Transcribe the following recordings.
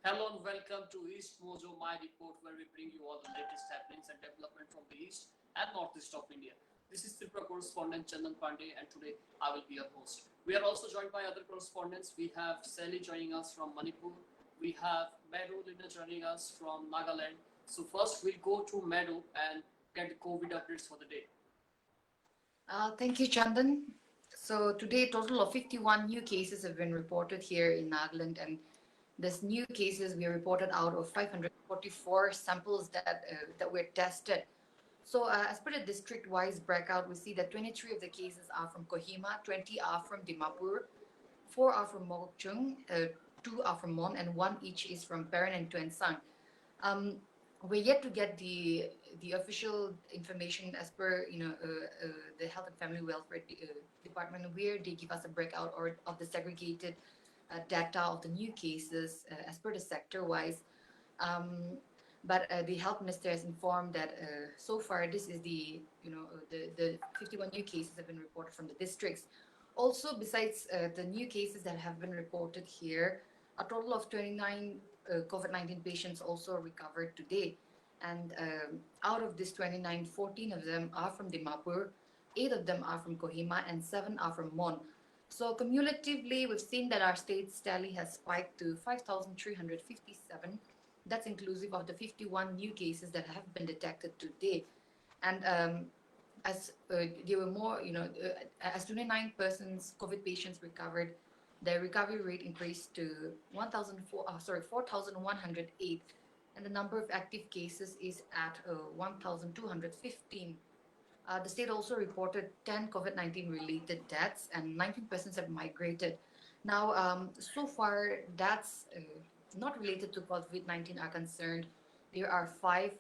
Hello and welcome to EastMojo, my report, where we bring you all the latest happenings and development from the East and Northeast of India. This is Tripura correspondent Chandan Pandey, and today I will be your host. We are also joined by other correspondents. We have Sally joining us from Manipur. We have Meadow Lina joining us from Nagaland. So first we'll go to Meadow and get the COVID updates for the day. Thank you, Chandan. So today, a total of 51 new cases have been reported here in Nagaland, and these new cases we reported out of 544 samples that were tested. So, as per the district-wise breakout, we see that 23 of the cases are from Kohima, 20 are from Dimapur, 4 are from Mokchung, 2 are from Mon, and 1 each is from Peran and Tuensang. Um, we're yet to get the official information as per the Health and Family Welfare Department, where they give us a breakout or of the segregated data of the new cases as per the sector wise. Um, but the health minister has informed that so far this is the 51 new cases have been reported from the districts. Also, besides the new cases that have been reported here, a total of 29 COVID-19 patients also recovered today. And out of this 29, 14 of them are from Dimapur, 8 of them are from Kohima, and 7 are from Mon. So cumulatively, we've seen that our state's tally has spiked to 5,357. That's inclusive of the 51 new cases that have been detected today. And as there were more, as 29 persons, COVID patients recovered, the recovery rate increased to 4,108, and the number of active cases is at 1,215. The state also reported 10 COVID-19 related deaths, and 19 persons have migrated. Now, so far, that's not related to COVID-19 are concerned. There are 5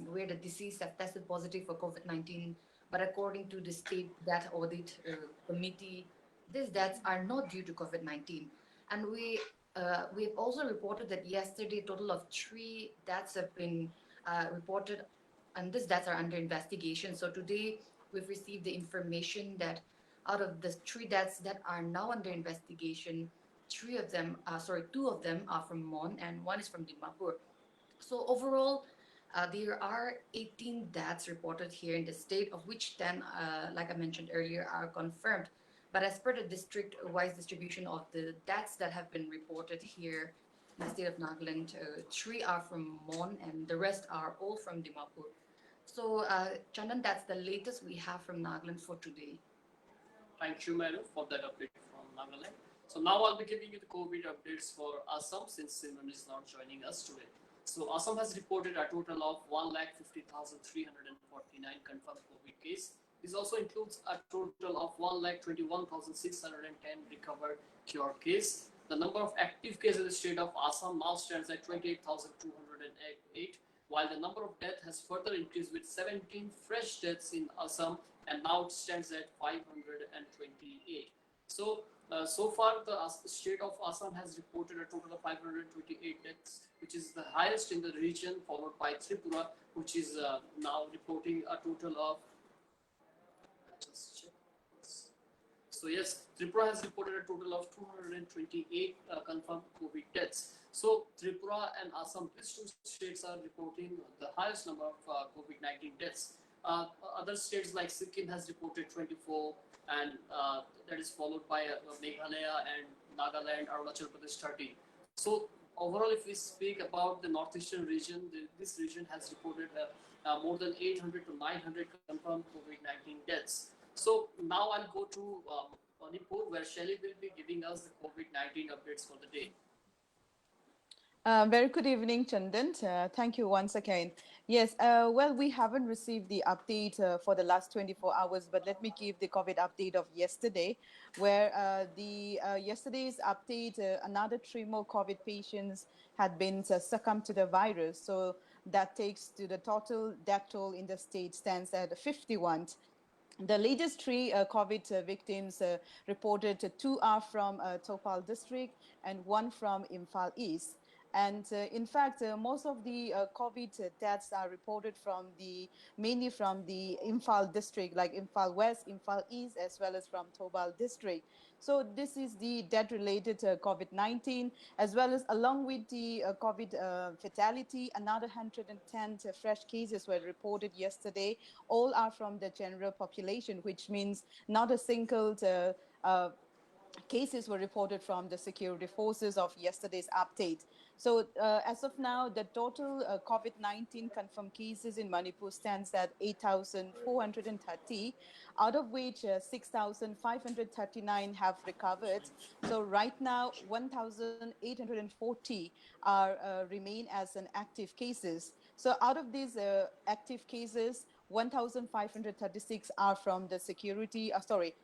where the deceased have tested positive for COVID-19, but according to the state death audit committee, these deaths are not due to COVID-19. And we've also reported that yesterday, a total of 3 deaths have been reported, and these deaths are under investigation. So today, we've received the information that out of the 3 deaths that are now under investigation, 2 of them are from Mon and 1 is from Dimapur. So overall, there are 18 deaths reported here in the state, of which 10, like I mentioned earlier, are confirmed. But as per the district-wise distribution of the deaths that have been reported here in the state of Nagaland, 3 are from Mon and the rest are all from Dimapur. So, Chandan, that's the latest we have from Nagaland for today. Thank you, Meadow, for that update from Nagaland. So now I'll be giving you the COVID updates for Assam, since Simran is not joining us today. So Assam has reported a total of 1,50,349 confirmed COVID case. This also includes a total of 1,21,610 recovered cured case. The number of active cases in the state of Assam now stands at 28,208, while the number of deaths has further increased with 17 fresh deaths in Assam, and now it stands at 528. So far, the state of Assam has reported a total of 528 deaths, which is the highest in the region, followed by Tripura, which is now reporting a total of. Just check. So yes, Tripura has reported a total of 228 confirmed COVID deaths. So Tripura and Assam, these 2 states are reporting the highest number of COVID-19 deaths. Other states like Sikkim has reported 24, and that is followed by Meghalaya and Nagaland, Arunachal Pradesh 30. So overall, if we speak about the northeastern region, this region has reported more than 800 to 900 confirmed COVID-19 deaths. So now I'll go to Manipur, where Shelly will be giving us the COVID-19 updates for the day. Very good evening, Chandan. Thank you once again. Yes, well, we haven't received the update for the last 24 hours, but let me give the COVID update of yesterday, where yesterday's update, another 3 more COVID patients had been succumbed to the virus. So that takes to the total death toll in the state stands at 51. The latest 3 COVID victims reported, 2 are from Topal district and 1 from Imphal East. And in fact, most of the COVID deaths are reported mainly from the Imphal district, like Imphal West, Imphal East, as well as from Tobal district. So this is the death related to COVID-19, as well as along with the COVID fatality, another 110 fresh cases were reported yesterday. All are from the general population, which means not a single cases were reported from the security forces of yesterday's update. So as of now, the total COVID-19 confirmed cases in Manipur stands at 8,430, out of which 6,539 have recovered. So right now, 1,840 are remain as an active cases. So out of these active cases, 1,536 are from the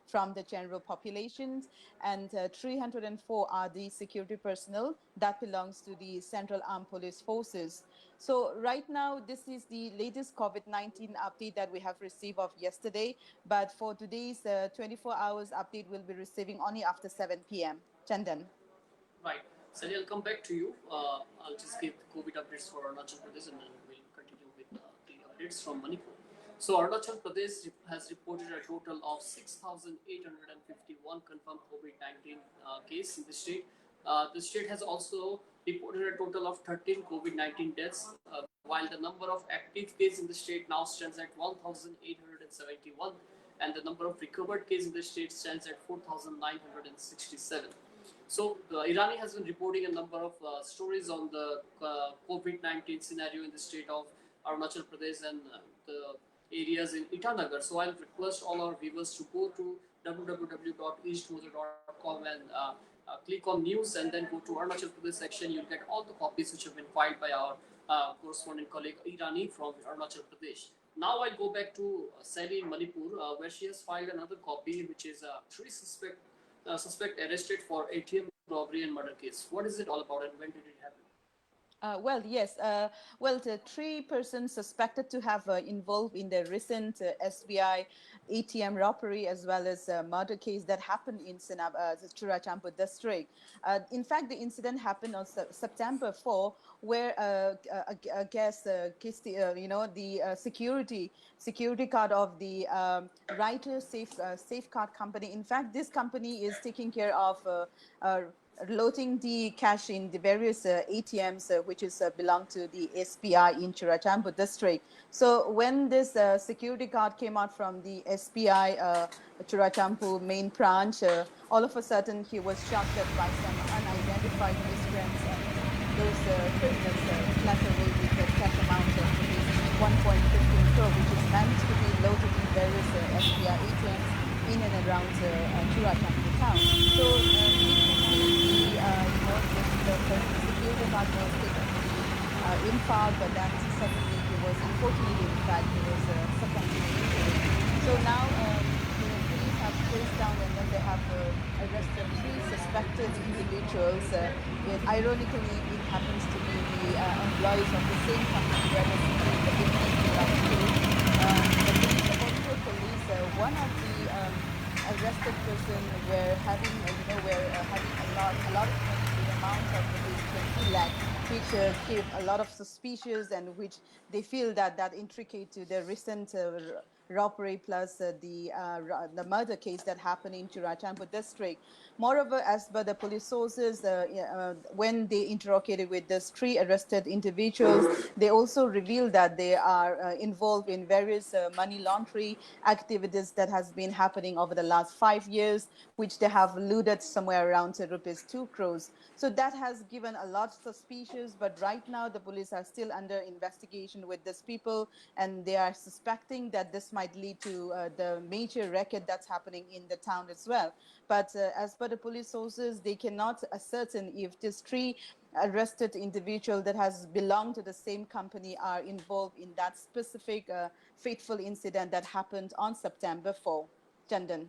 from the general populations, and 304 are the security personnel that belongs to the Central Armed Police Forces. So right now, this is the latest COVID-19 update that we have received of yesterday. But for today's 24 hours update, we'll be receiving only after 7 p.m. Chandan. Right. Sally, I'll come back to you. I'll just give the COVID updates for Arunachal Pradesh and then we'll continue with the updates from Manipur. So Arunachal Pradesh has reported a total of 6,851 confirmed COVID-19 case in the state. The state has also reported a total of 13 COVID-19 deaths, while the number of active cases in the state now stands at 1,871, and the number of recovered cases in the state stands at 4,967. So Irani has been reporting a number of stories on the COVID-19 scenario in the state of Arunachal Pradesh and the areas in Itanagar. So I'll request all our viewers to go to www.eastmojo.com and click on news and then go to Arunachal Pradesh section. You'll get all the copies which have been filed by our correspondent colleague Irani from Arunachal Pradesh. Now I'll go back to Sally in Manipur, where she has filed another copy, which is three suspect arrested for ATM robbery and murder case. What is it all about and when did it happen? Yes. The three persons suspected to have involved in the recent SBI ATM robbery as well as murder case that happened in Churachandpur district. In fact, the incident happened on September 4, where I guess the security card of the Writer Safeguard company. In fact, this company is taking care of loading the cash in the various ATMs which is belong to the SBI in Churachandpur district. So when this security guard came out from the SBI Churachandpur main branch, all of a sudden he was shot dead by some unidentified miscreants, and those criminals fled away with the cash amount of 1.15 crore, which is meant to be loaded in various SBI ATMs in and around Churachandpur town. So the security guard was taken to the Imphal, but then suddenly unfortunately, in fact, he was succumbed to injury. So now the police have traced down and then they have arrested three suspected individuals. Ironically, it happens to be the employees of the same company where the business belongs to. According to police, one of the arrested person were having a lot of money, the amount of rupees 20 lakh, which gave a lot of suspicious and which they feel that intricate to the recent robbery plus the murder case that happened in Churachandpur district. Moreover, as per the police sources, when they interrogated with these three arrested individuals, they also revealed that they are involved in various money laundering activities that has been happening over the last 5 years, which they have looted somewhere around rupees 2 crores. So that has given a lot suspicious, but right now the police are still under investigation with these people, and they are suspecting that this might lead to the major racket that's happening in the town as well. But as per the police sources, they cannot ascertain if these three arrested individuals that has belonged to the same company are involved in that specific fateful incident that happened on September 4. Chandan.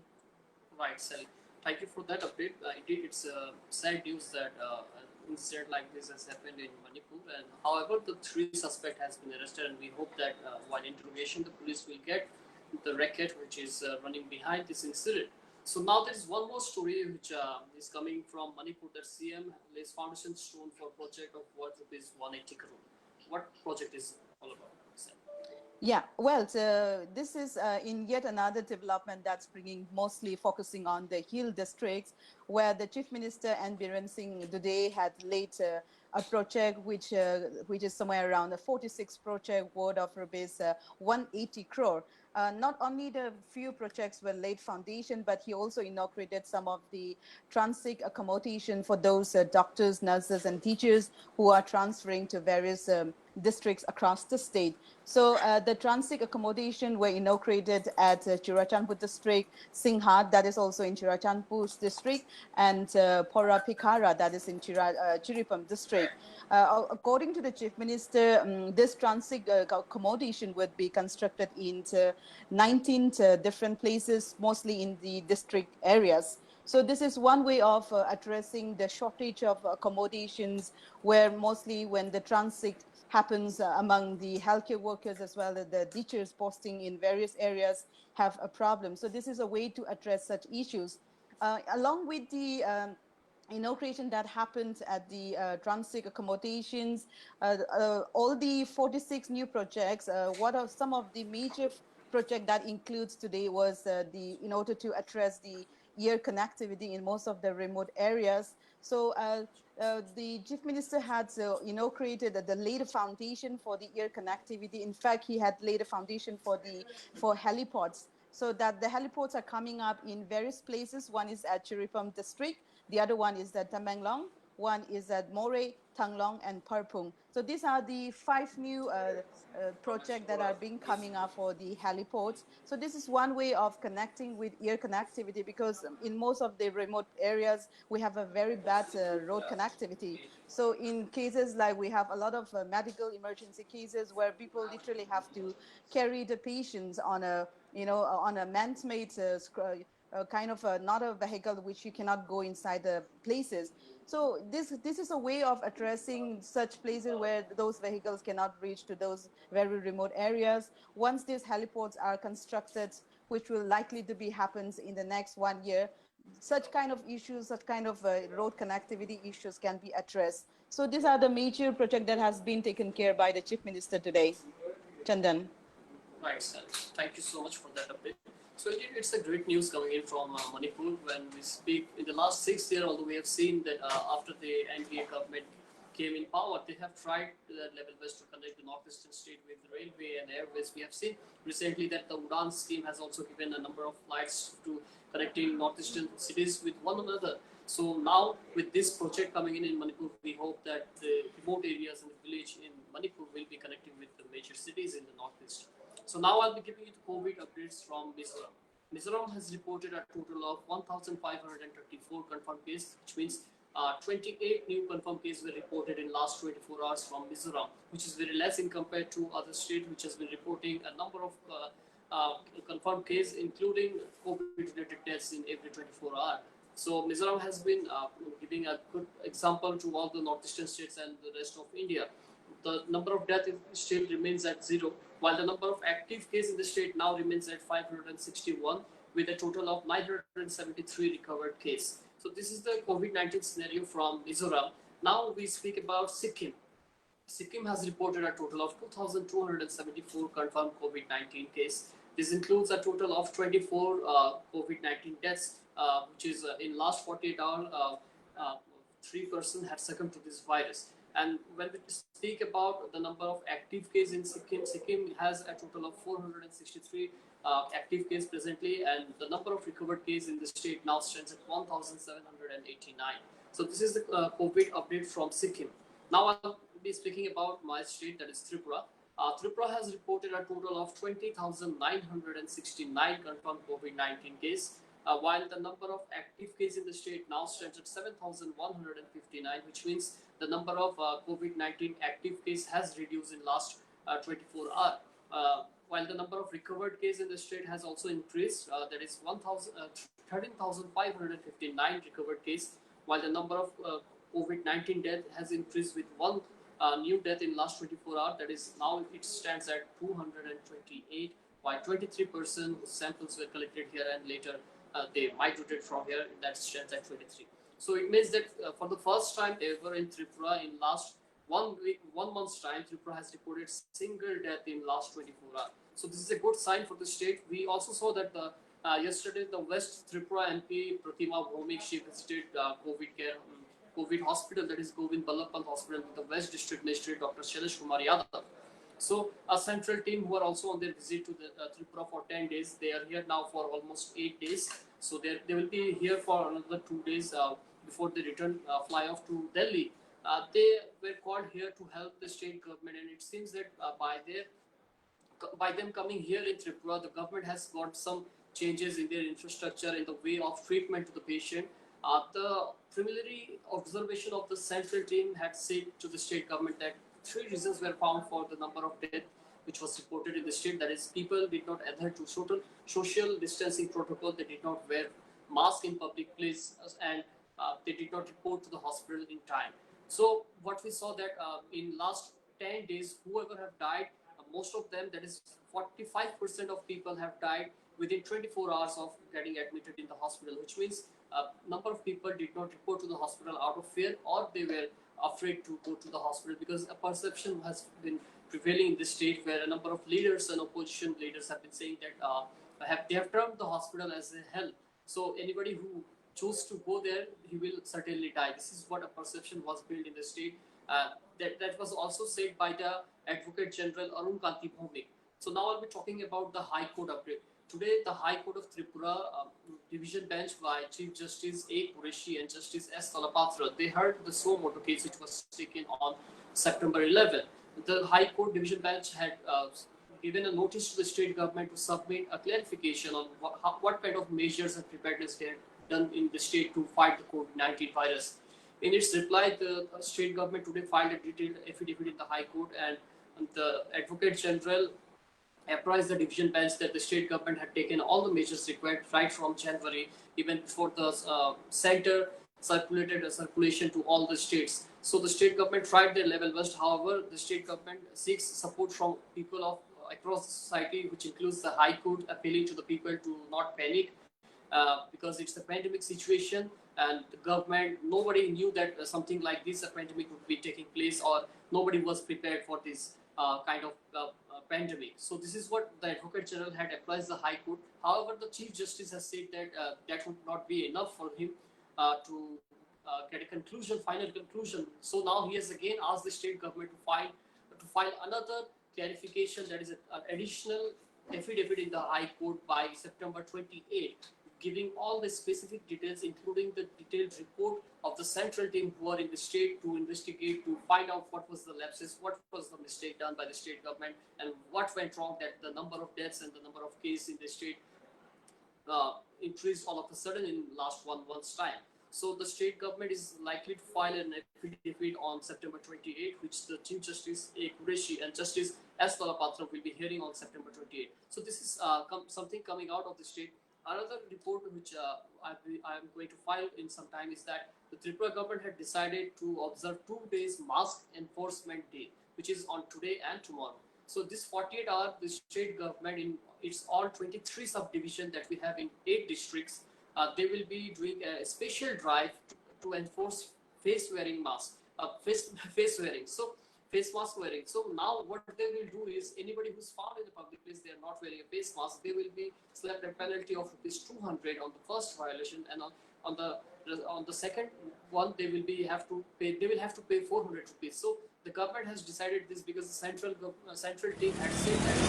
Right, Sally. Thank you for that update. Indeed, it's sad news that an incident like this has happened in Manipur. And however, the three suspect has been arrested, and we hope that while interrogation, the police will get the racket which is running behind this incident. So now there is one more story which is coming from Manipur that CM lays foundation stone for project of worth rupees 180 crore. What project is all about? Yeah, well, this is in yet another development that's bringing mostly focusing on the hill districts, where the Chief Minister and Biren Singh today had laid a project which is somewhere around a 46 project worth of rupees 180 crore. Not only the few projects were laid foundation, but he also inaugurated some of the transit accommodation for those doctors, nurses, and teachers who are transferring to various districts across the state. So the transit accommodation were inaugurated at Churachandpur district, Singhat, that is also in Churachandpur district, and Pora Pikara, that is in Chiripam district. According to the Chief Minister, this transit accommodation would be constructed in 19 different places, mostly in the district areas. So this is one way of addressing the shortage of accommodations, where mostly when the transit happens among the healthcare workers as well as the teachers posting in various areas have a problem. So this is a way to address such issues. Along with the inauguration that happened at the transit accommodations, all the 46 new projects, what are some of the major project that includes today was in order to address the air connectivity in most of the remote areas. So the Chief Minister had inaugurated the laid a foundation for the air connectivity. In fact, he had laid a foundation for helipods, so that the helipods are coming up in various places. One is at Chiripam district, the other one is at Tamenglong, one is at Moray, Tanglong, and Parpung. So these are the 5 new projects that are being coming up for the heliports. So this is one way of connecting with air connectivity, because in most of the remote areas, we have a very bad road connectivity. So in cases like we have a lot of medical emergency cases where people literally have to carry the patients on a, on a man-made kind of not a vehicle which you cannot go inside the places. So this is a way of addressing such places where those vehicles cannot reach to those very remote areas. Once these heliports are constructed, which will likely to be happens in the next 1 year, such kind of issues, such kind of road connectivity issues can be addressed. So these are the major project that has been taken care by the Chief Minister today. Chandan. Right, sir. Thank you so much for that update. So indeed, it's a great news coming in from Manipur when we speak. In the last 6 years, although we have seen that after the NDA government came in power, they have tried to that level best to connect the northeastern state with railway and airways. We have seen recently that the Udan scheme has also given a number of flights to connecting northeastern cities with one another. So now with this project coming in Manipur, we hope that the remote areas and the village in Manipur will be connecting with the major cities in the northeast. So now I'll be giving you the COVID updates from Mizoram. Mizoram has reported a total of 1,534 confirmed cases, which means 28 new confirmed cases were reported in last 24 hours from Mizoram, which is very less in compared to other states, which has been reporting a number of confirmed cases, including COVID-related deaths in every 24 hours. So Mizoram has been giving a good example to all the northeastern states and the rest of India. The number of deaths still remains at 0, while the number of active cases in the state now remains at 561, with a total of 973 recovered cases. So this is the COVID-19 scenario from Mizoram. Now we speak about Sikkim. Sikkim has reported a total of 2,274 confirmed COVID-19 cases. This includes a total of 24 COVID-19 deaths, which is in last 48 hours, 3 persons have succumbed to this virus. And when we speak about the number of active cases in Sikkim, Sikkim has a total of 463 active cases presently, and the number of recovered cases in the state now stands at 1,789. So this is the COVID update from Sikkim. Now I'll be speaking about my state, that is Tripura. Tripura has reported a total of 20,969 confirmed COVID-19 cases, while the number of active cases in the state now stands at 7,159, which means the number of COVID-19 active cases has reduced in last 24 hours. While the number of recovered cases in the state has also increased, that is 13,559 recovered cases, while the number of COVID-19 death has increased with 1 new death in last 24 hours. That is now it stands at 228, while 23% samples were collected here and later they migrated from here. That stands at 23. So it means that for the first time ever in Tripura in last 1 week, 1 month's time, Tripura has reported single death in last 24 hours. So this is a good sign for the state. We also saw that yesterday the West Tripura MP Pratima Bhomik, she visited COVID hospital, that is Govind Ballapal Hospital with the West District Magistrate Dr. Shailesh Kumar Yadav. So a central team who are also on their visit to the Tripura for 10 days. They are here now for almost 8 days. So they will be here for another 2 days before they return fly off to Delhi. They were called here to help the state government, and it seems that by them coming here in Tripura, the government has got some changes in their infrastructure in the way of treatment to the patient. The preliminary observation of the central team had said to the state government that 3 reasons were found for the number of deaths which was reported in the state. That is, people did not adhere to social distancing protocol, they did not wear mask in public places, and they did not report to the hospital in time. So what we saw that in last 10 days, whoever have died, most of them, that is 45% of people have died within 24 hours of getting admitted in the hospital, which means a number of people did not report to the hospital out of fear, or they were afraid to go to the hospital, because a perception has been prevailing in this state where a number of leaders and opposition leaders have been saying that they have termed the hospital as a hell. So anybody who chose to go there, he will certainly die. This is what a perception was built in the state. That was also said by the Advocate General Arun Kanti Bhomik. So now I'll be talking about the High Court update. Today, the High Court of Tripura Division Bench by Chief Justice A. Qureshi and Justice S. Talapatra, they heard the EastMojo case which was taken on September 11. The High Court Division Bench had given a notice to the state government to submit a clarification on what kind of measures and preparedness they had done in the state to fight the COVID-19 virus. In its reply, the state government today filed a detailed affidavit in the High Court, and the Advocate General apprised the division bench that the state government had taken all the measures required right from January, even before the center circulated a circulation to all the states. So the state government tried their level best. However, the state government seeks support from people of across the society, which includes the High Court, appealing to the people to not panic because it's a pandemic situation, and the government, nobody knew that something like this, a pandemic, would be taking place, or nobody was prepared for this kind of pandemic. So this is what the Advocate General had apprised the High Court. However, the Chief Justice has said that that would not be enough for him to get a conclusion, final conclusion. So now he has again asked the state government to file another clarification, that is an additional affidavit in the High Court by September 28, giving all the specific details, including the detailed report of the central team who are in the state to investigate, to find out what was the lapses, what was the mistake done by the state government, and what went wrong, that the number of deaths and the number of cases in the state increased all of a sudden in last 1 month's time. So the state government is likely to file an affidavit on September 28, which the Chief Justice A. Qureshi and Justice S. Talapatra will be hearing on September 28. So this is something coming out of the state. Another report which I am going to file in some time is that the Tripura government had decided to observe 2 days mask enforcement day, which is on today and tomorrow. So this 48 hours, the state government in its all 23 subdivisions that we have in 8 districts, they will be doing a special drive to enforce face mask wearing. So now what they will do is, anybody who's found in the public place, they are not wearing a face mask, they will be slapped a penalty of ₹200 on the first violation, and on the second one they will have to pay ₹400. So the government has decided this because the central team had said that.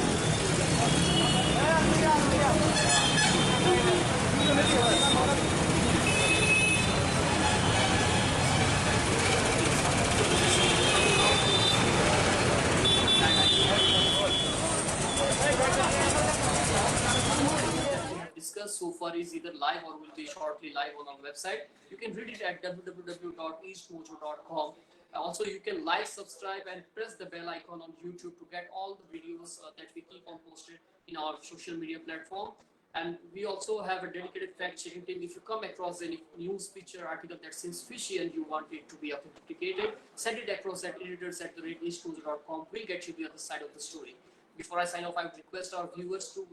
Discussed so far is either live or will be shortly live on our website. You can read it at www.eastmojo.com. Also, you can like, subscribe, and press the bell icon on YouTube to get all the videos that we keep on posted in our social media platform. And we also have a dedicated fact-checking team. If you come across any news, picture, article that seems fishy and you want it to be authenticated, send it across at editors@eastmojo.com. We'll get you the other side of the story. Before I sign off, I would request our viewers to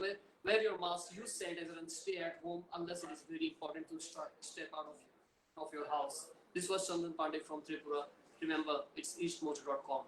wear your mask, use sanitizer, and stay at home unless it is very important to step out of your house. This was Chandan Pandey from Tripura. Remember, it's eastmojo.com.